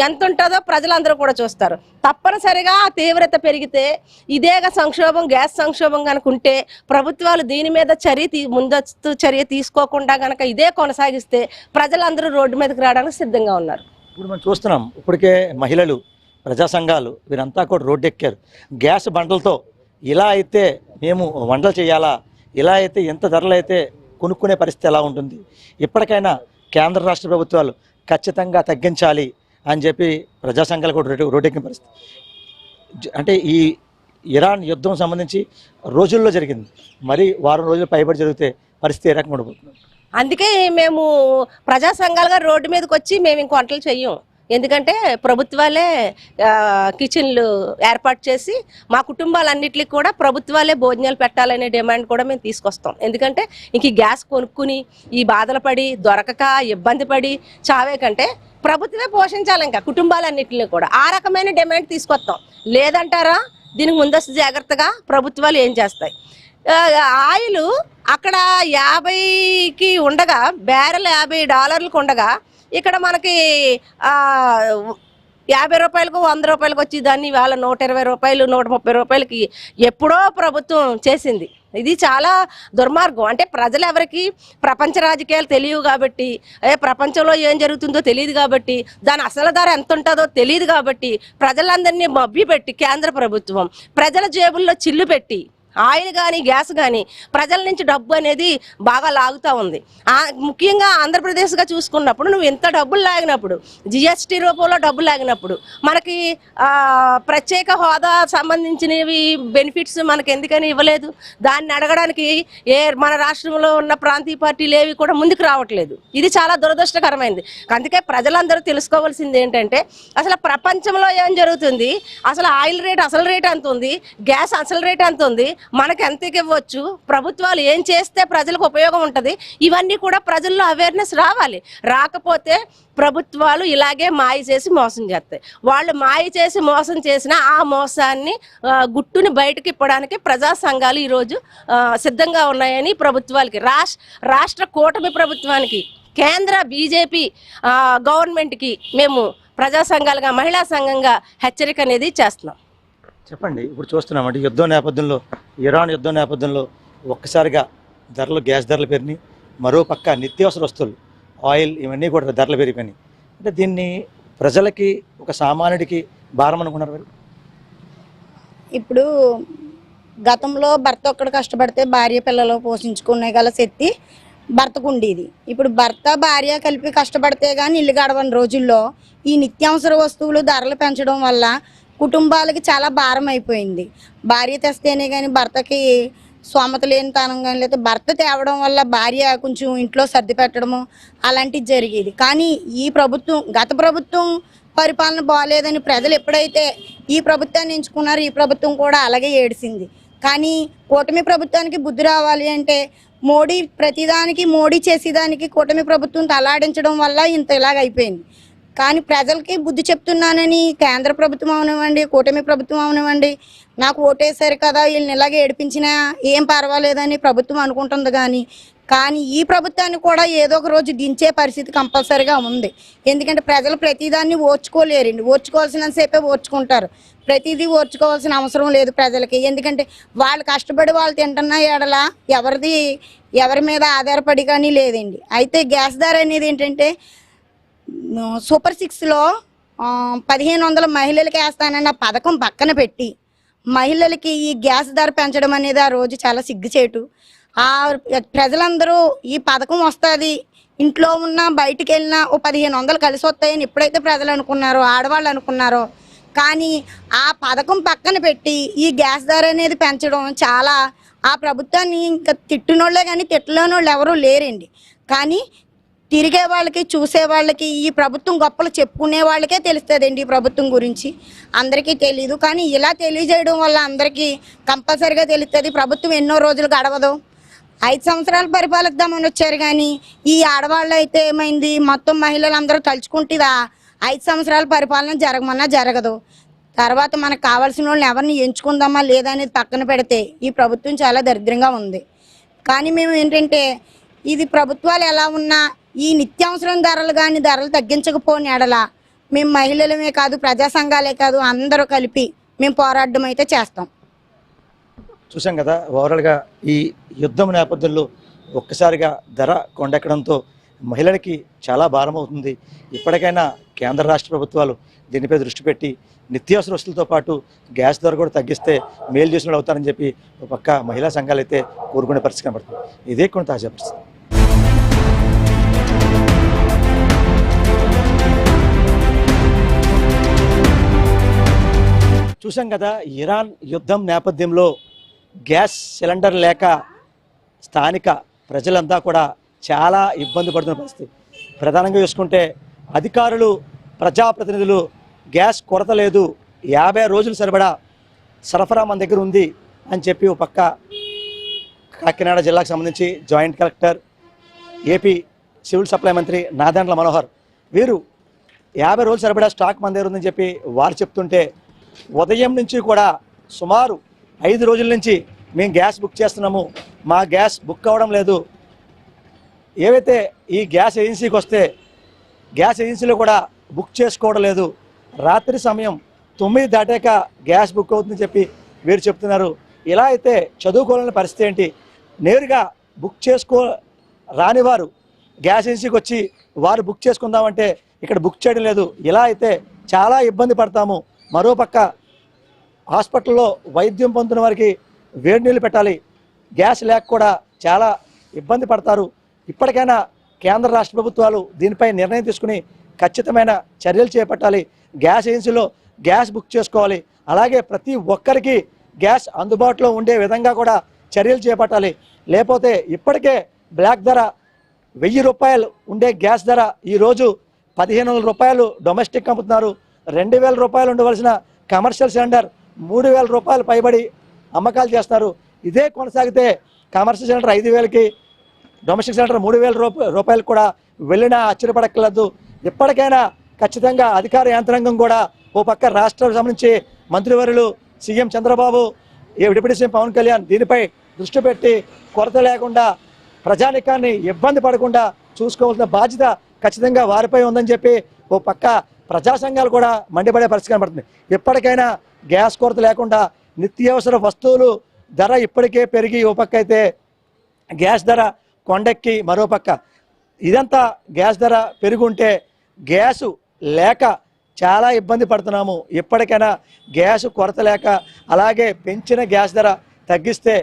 ఎంత ఉంటుందో ప్రజలందరూ కూడా చూస్తారు. తప్పనిసరిగా ఆ తీవ్రత పెరిగితే ఇదేగా సంక్షోభం, గ్యాస్ సంక్షోభం కనుక ఉంటే ప్రభుత్వాలు దీని మీద ముందస్తు చర్య తీసుకోకుండా కనుక ఇదే కొనసాగిస్తే ప్రజలందరూ రోడ్డు మీదకి రావడానికి సిద్ధంగా ఉన్నారు. ఇప్పుడు మనం చూస్తున్నాం, ఇప్పటికే మహిళలు, ప్రజా సంఘాలు వీరంతా కూడా రోడ్డు ఎక్కారు. గ్యాస్ బండలతో ఇలా అయితే మేము వంటలు చేయాలా, ఇలా అయితే ఎంత ధరలు అయితే కొనుక్కునే పరిస్థితి ఎలా ఉంటుంది? ఇప్పటికైనా కేంద్ర రాష్ట్ర ప్రభుత్వాలు ఖచ్చితంగా తగ్గించాలి అని చెప్పి ప్రజా సంఘాలు కూడా రోడ్డెక్కిన పరిస్థితి. అంటే ఈ ఇరాన్ యుద్ధం సంబంధించి రోజుల్లో జరిగింది, మరి వారం రోజులు పైబడి జరిగితే పరిస్థితి ఏ రకంగా ఉండబోతుంది? అందుకే మేము ప్రజా సంఘాలుగా రోడ్డు మీదకి వచ్చి మేము ఇంక వంటలు చెయ్యం. ఎందుకంటే ప్రభుత్వాలే కిచెన్లు ఏర్పాటు చేసి మా కుటుంబాలన్నింటికి కూడా ప్రభుత్వాలే భోజనాలు పెట్టాలనే డిమాండ్ కూడా మేము తీసుకొస్తాం. ఎందుకంటే ఇంక ఈ గ్యాస్ కొనుక్కుని ఈ బాధలు పడి దొరకక ఇబ్బంది పడి చావే కంటే ప్రభుత్వమే పోషించాలి ఇంకా కుటుంబాలన్నింటినీ కూడా. ఆ రకమైన డిమాండ్ తీసుకొస్తాం. లేదంటారా? దీనికి ముందస్తు జాగ్రత్తగా ప్రభుత్వాలు ఏం చేస్తాయి? ఆయిల్ అక్కడ 50కి ఉండగా, బ్యారెల్ $50 ఉండగా ఇక్కడ మనకి 50 రూపాయలకు 100 రూపాయలకు వచ్చి దాన్ని ఇవాళ 120 రూపాయలు 130 రూపాయలకి ఎప్పుడో ప్రభుత్వం చేసింది. ఇది చాలా దుర్మార్గం. అంటే ప్రజలు ఎవరికి ప్రపంచ రాజకీయాలు తెలియవు కాబట్టి, ప్రపంచంలో ఏం జరుగుతుందో తెలియదు కాబట్టి, దాని అసలు ధర ఎంత ఉంటుందో తెలియదు కాబట్టి ప్రజలందరినీ మభ్యపెట్టి కేంద్ర ప్రభుత్వం ప్రజల జేబుల్లో చిల్లు పెట్టి ఆయిల్ కానీ గ్యాస్ కానీ ప్రజల నుంచి డబ్బు అనేది బాగా లాగుతూ ఉంది. ముఖ్యంగా ఆంధ్రప్రదేశ్గా చూసుకున్నప్పుడు నువ్వు ఎంత డబ్బులు లాగినప్పుడు, జిఎస్టీ రూపంలో డబ్బులు లాగినప్పుడు మనకి ప్రత్యేక హోదా సంబంధించినవి బెనిఫిట్స్ మనకి ఎందుకని ఇవ్వలేదు? దాన్ని అడగడానికి మన రాష్ట్రంలో ఉన్న ప్రాంతీయ పార్టీలు ఏవి కూడా ముందుకు రావట్లేదు. ఇది చాలా దురదృష్టకరమైనది. అందుకే ప్రజలందరూ తెలుసుకోవాల్సింది ఏంటంటే అసలు ప్రపంచంలో ఏం జరుగుతుంది, అసలు ఆయిల్ రేట్ అసలు రేట్ ఎంత ఉంది, గ్యాస్ అసలు రేట్ ఎంత ఉంది, మనకు ఎంతకి ఇవ్వచ్చు, ప్రభుత్వాలు ఏం చేస్తే ప్రజలకు ఉపయోగం ఉంటుంది, ఇవన్నీ కూడా ప్రజల్లో అవేర్నెస్ రావాలి. రాకపోతే ప్రభుత్వాలు ఇలాగే మాయ చేసి మోసం చేస్తాయి. వాళ్ళు మాయ చేసి మోసం చేసిన ఆ మోసాన్ని గుట్టుని బయటకు ఇప్పడానికి ప్రజా సంఘాలు ఈరోజు సిద్ధంగా ఉన్నాయని ప్రభుత్వాలకి, రాష్ట్ర కూటమి ప్రభుత్వానికి, కేంద్ర బీజేపీ గవర్నమెంట్కి మేము ప్రజా సంఘాలుగా, మహిళా సంఘంగా హెచ్చరిక అనేది చేస్తున్నాం. చెప్పండి, ఇప్పుడు చూస్తున్నామంటే యుద్ధం నేపథ్యంలో, ఇరాన్ యుద్ధం నేపథ్యంలో ఒక్కసారిగా గ్యాస్ ధరలు పెరిగినాయి. మరో పక్క నిత్యావసర వస్తువులు, ఆయిల్, ఇవన్నీ కూడా ధరలు పెరిగిపోయినాయి. అంటే దీన్ని ప్రజలకి, ఒక సామాన్యుడికి భారం అనుకున్నారు. ఇప్పుడు గతంలో భర్త ఒక్కడు కష్టపడితే భార్య పిల్లలు పోషించుకునే గల శక్తి భర్తకు ఉండేది. ఇప్పుడు భర్త భార్య కలిపి కష్టపడితే కానీ ఇల్లు గడవని రోజుల్లో ఈ నిత్యావసర వస్తువులు ధరలు పెంచడం వల్ల కుటుంబాలకి చాలా భారం అయిపోయింది. భార్య తెస్తేనే కానీ భర్తకి స్తోమత లేని తనం కానీ, లేకపోతే భర్త తేవడం వల్ల భార్య కొంచెం ఇంట్లో సర్ది పెట్టడము అలాంటివి జరిగేది. కానీ ఈ ప్రభుత్వం, గత ప్రభుత్వం పరిపాలన బాగాలేదని ప్రజలు ఎప్పుడైతే ఈ ప్రభుత్వాన్ని ఎంచుకున్నారో ఈ ప్రభుత్వం కూడా అలాగే ఏడిసింది. కానీ కూటమి ప్రభుత్వానికి బుద్ధి రావాలి అంటే మోడీ ప్రతిదానికి, మోడీ చేసేదానికి కూటమి ప్రభుత్వం తలాడించడం వల్ల ఇంత ఇలాగ అయిపోయింది. కానీ ప్రజలకి బుద్ధి చెప్తున్నానని కేంద్ర ప్రభుత్వం అవనివ్వండి, కూటమి ప్రభుత్వం అవనివ్వండి, నాకు ఓటేశారు కదా వీళ్ళని ఇలాగే ఏడిపించినా ఏం పర్వాలేదని ప్రభుత్వం అనుకుంటుంది. కానీ ఈ ప్రభుత్వాన్ని కూడా ఏదో ఒక రోజు దించే పరిస్థితి కంపల్సరీగా ఉంది. ఎందుకంటే ప్రజలు ప్రతిదాన్ని ఓర్చుకోలేరండి. ఓర్చుకోవాల్సినంతసేపే ఓర్చుకుంటారు, ప్రతిదీ ఓర్చుకోవాల్సిన అవసరం లేదు ప్రజలకి. ఎందుకంటే వాళ్ళు కష్టపడి వాళ్ళు తింటున్న ఎడల ఎవరి మీద ఆధారపడి కానీ లేదండి. అయితే గ్యాస్ ధర అనేది ఏంటంటే సూపర్ 6లో 1500 మహిళలకి వేస్తానన్న పథకం పక్కన పెట్టి మహిళలకి ఈ గ్యాస్ ధర పెంచడం అనేది ఆ రోజు చాలా సిగ్గుచేటు. ఆ ప్రజలందరూ ఈ పథకం వస్తుంది, ఇంట్లో ఉన్న బయటికి వెళ్ళినా ఓ 1500 కలిసి వస్తాయని ఎప్పుడైతే ప్రజలు అనుకున్నారో, ఆడవాళ్ళు అనుకున్నారో, కానీ ఆ పథకం పక్కన పెట్టి ఈ గ్యాస్ ధర అనేది పెంచడం చాలా, ఆ ప్రభుత్వాన్ని ఇంకా తిట్టినోళ్ళే కానీ తిట్టలేని వాళ్ళు ఎవరూ లేరండి. కానీ తిరిగే వాళ్ళకి, చూసే వాళ్ళకి, ఈ ప్రభుత్వం గొప్పలు చెప్పుకునే వాళ్ళకే తెలుస్తుందండి ఈ ప్రభుత్వం గురించి, అందరికీ తెలీదు. కానీ ఇలా తెలియజేయడం వల్ల అందరికీ కంపల్సరీగా తెలుస్తుంది. ప్రభుత్వం ఎన్నో రోజులు గడవదు, 5 సంవత్సరాలు పరిపాలిద్దామని వచ్చారు. కానీ ఈ ఆడవాళ్ళు అయితే ఏమైంది, మొత్తం మహిళలు అందరూ తలుచుకుంటుందా 5 సంవత్సరాల పరిపాలన జరగమన్నా జరగదు. తర్వాత మనకు కావాల్సిన వాళ్ళని ఎవరిని ఎంచుకుందామా లేదా అనేది పక్కన పెడితే ఈ ప్రభుత్వం చాలా దరిద్రంగా ఉంది. కానీ మేము ఏంటంటే, ఇది ప్రభుత్వాలు ఎలా ఉన్నా ఈ నిత్యావసరం ధరలు కానీ ధరలు తగ్గించకపోని ఎడల మేము మహిళలమే కాదు, ప్రజా సంఘాలే కాదు, అందరూ కలిపి మేము పోరాటం అయితే చేస్తాం. చూసాం కదా, ఓవరాల్గా ఈ యుద్ధం నేపథ్యంలో ఒక్కసారిగా ధర కొండెక్కడంతో మహిళలకి చాలా భారం అవుతుంది. ఇప్పటికైనా కేంద్ర రాష్ట్ర ప్రభుత్వాలు దీనిపై దృష్టి పెట్టి నిత్యావసర వస్తువులతో పాటు గ్యాస్ ధర కూడా తగ్గిస్తే మేలు చేసిన వాళ్ళు అవుతారని చెప్పి ఒక పక్క మహిళా సంఘాలు అయితే కోరుకునే పరిస్థితి కనబడుతుంది. ఇదే కొన్ని తాజా పరిస్థితి. చూసాం కదా, ఇరాన్ యుద్ధం నేపథ్యంలో గ్యాస్ సిలిండర్ లేక స్థానిక ప్రజలంతా కూడా చాలా ఇబ్బంది పడుతున్న పరిస్థితి. ప్రధానంగా చూసుకుంటే అధికారులు, ప్రజాప్రతినిధులు గ్యాస్ కొరత లేదు, 50 రోజులు సరఫరా మన దగ్గర ఉంది అని చెప్పి ఒక పక్క కాకినాడ జిల్లాకు సంబంధించి joint collector, AP civil supply మంత్రి నాదెండ్ల మనోహర్ వీరు 50 రోజులు సరిపడా స్టాక్ మన దగ్గర ఉందని చెప్పి వారు చెప్తుంటే, ఉదయం నుంచి కూడా సుమారు 5 రోజుల నుంచి మేము గ్యాస్ బుక్ చేస్తున్నాము, మా గ్యాస్ బుక్ అవ్వడం లేదు. ఏవైతే ఈ గ్యాస్ ఏజెన్సీకి వస్తే గ్యాస్ ఏజెన్సీలో కూడా బుక్ చేసుకోవడం లేదు. రాత్రి సమయం 9 దాటాక గ్యాస్ బుక్ అవుతుందని చెప్పి వీరు చెప్తున్నారు. ఇలా అయితే చదువుకోవాలని పరిస్థితి ఏంటి? నేరుగా బుక్ చేసుకో రాని వారు గ్యాస్ ఏజెన్సీకి వచ్చి వారు బుక్ చేసుకుందామంటే ఇక్కడ బుక్ చేయడం లేదు. ఇలా అయితే చాలా ఇబ్బంది పడతాము. మరోపక్క హాస్పిటల్లో వైద్యం పొందుతున్న వారికి వేడి నీళ్ళు పెట్టాలి, గ్యాస్ లేక కూడా చాలా ఇబ్బంది పడతారు. ఇప్పటికైనా కేంద్ర రాష్ట్ర ప్రభుత్వాలు దీనిపై నిర్ణయం తీసుకుని ఖచ్చితమైన చర్యలు చేపట్టాలి. గ్యాస్ ఏజెన్సీలో గ్యాస్ బుక్ చేసుకోవాలి. అలాగే ప్రతి ఒక్కరికి గ్యాస్ అందుబాటులో ఉండే విధంగా కూడా చర్యలు చేపట్టాలి. లేకపోతే ఇప్పటికే బ్లాక్ ధర 1000 రూపాయలు ఉండే గ్యాస్ ధర ఈరోజు 1500 రూపాయలు డొమెస్టిక్ అమ్ముతున్నారు. 2000 రూపాయలు ఉండవలసిన కమర్షియల్ సిలిండర్ 3000 రూపాయలు పైబడి అమ్మకాలు చేస్తారు. ఇదే కొనసాగితే కమర్షియల్ సిలిండర్ 5000కి, డొమెస్టిక్ సిలిండర్ 3000 రూపాయలు కూడా వెళ్ళినా ఆశ్చర్యపడక్కర్లేదు. ఇప్పటికైనా ఖచ్చితంగా అధికార యంత్రాంగం కూడా ఓ పక్క రాష్ట్రానికి సంబంధించి మంత్రివర్యులు, CM Chandrababu, deputy CM Pawan Kalyan దీనిపై దృష్టి పెట్టి కొరత లేకుండా ప్రజానికాన్ని ఇబ్బంది పడకుండా చూసుకోవాల్సిన బాధ్యత ఖచ్చితంగా వారిపై ఉందని చెప్పి ఓ పక్క ప్రజా సంఘాలు కూడా మండిపడే పరిస్థితి కనబడుతుంది. ఎప్పటికైనా గ్యాస్ కొరత లేకుండా నిత్యావసర వస్తువులు ధర ఇప్పటికే పెరిగి ఓ పక్క అయితే గ్యాస్ ధర కొండెక్కి మరోపక్క ఇదంతా గ్యాస్ ధర పెరుగుంటే గ్యాసు లేక చాలా ఇబ్బంది పడుతున్నాము. ఎప్పటికైనా గ్యాసు కొరత లేక అలాగే పెంచిన గ్యాస్ ధర తగ్గిస్తే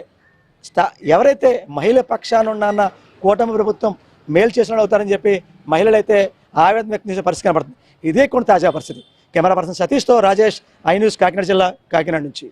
ఎవరైతే మహిళ పక్షాన ఉన్న కూటమి ప్రభుత్వం మేలు చేసిన అవుతారని చెప్పి మహిళలైతే ఆవేదన వ్యక్తం చేసే పరిస్థితి కనబడుతుంది. ఇదే కొన్ని తాజా పరిస్థితి. కెమెరా పర్సన్ సతీష్తో రాజేష్, ఐ న్యూస్ కాకినాడ జిల్లా, కాకినాడ నుంచి.